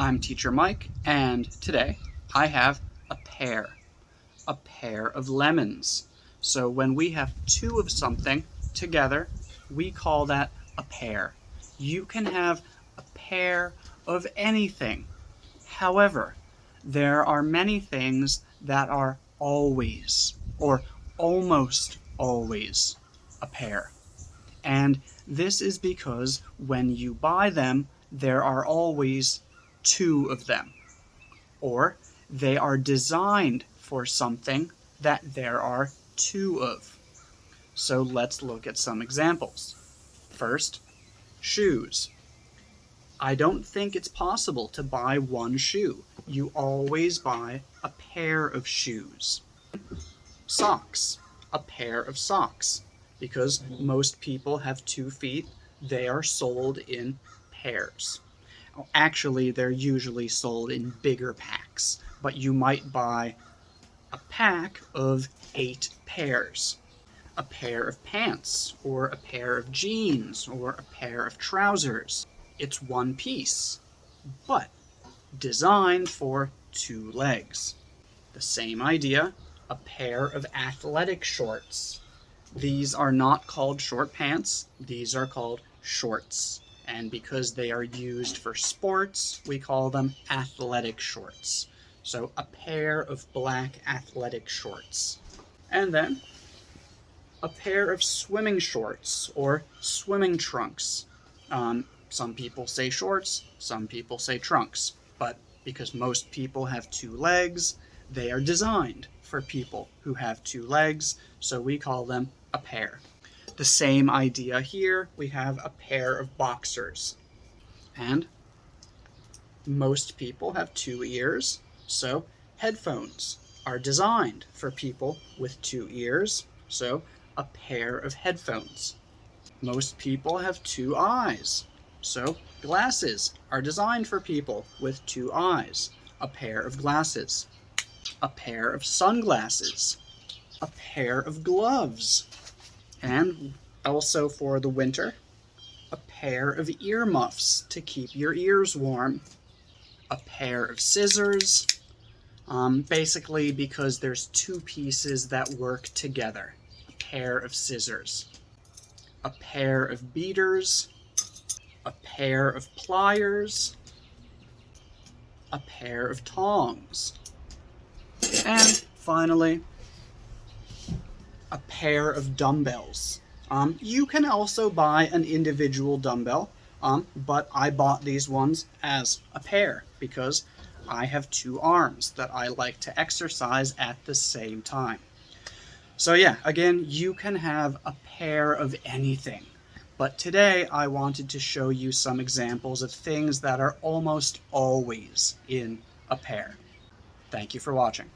I'm Teacher Mike, and today I have a pear of lemons. So when we have two of something together, we call that a pair. You can have a pair of anything. However, there are many things that are always, or almost always, a pair. And this is because when you buy them, there are always two of them. Or they are designed for something that there are two of. So let's look at some examples. First, shoes. I don't think it's possible to buy one shoe. You always buy a pair of shoes. Socks. A pair of socks. Because most people have 2 feet, they are sold in pairs. Actually, they're usually sold in bigger packs, but you might buy a pack of 8 pairs. A pair of pants, or a pair of jeans, or a pair of trousers. It's one piece, but designed for 2 legs. The same idea, a pair of athletic shorts. These are not called short pants, these are called shorts. And because they are used for sports, we call them athletic shorts. So a pair of black athletic shorts. And then a pair of swimming shorts or swimming trunks. Some people say shorts, some people say trunks. But because most people have 2 legs, they are designed for people who have 2 legs, so we call them a pair. The same idea here, we have a pair of boxers. And most people have 2 ears, so headphones are designed for people with 2 ears, so a pair of headphones. Most people have 2 eyes, so glasses are designed for people with 2 eyes, a pair of glasses. A pair of sunglasses. A pair of gloves. And also for the winter, a pair of earmuffs to keep your ears warm. A pair of scissors, basically because there's 2 pieces that work together. A pair of scissors. A pair of beaters. A pair of pliers. A pair of tongs. And finally, a pair of dumbbells. You can also buy an individual dumbbell, but I bought these ones as a pair because I have 2 arms that I like to exercise at the same time. So yeah, again, you can have a pair of anything. But today I wanted to show you some examples of things that are almost always in a pair. Thank you for watching.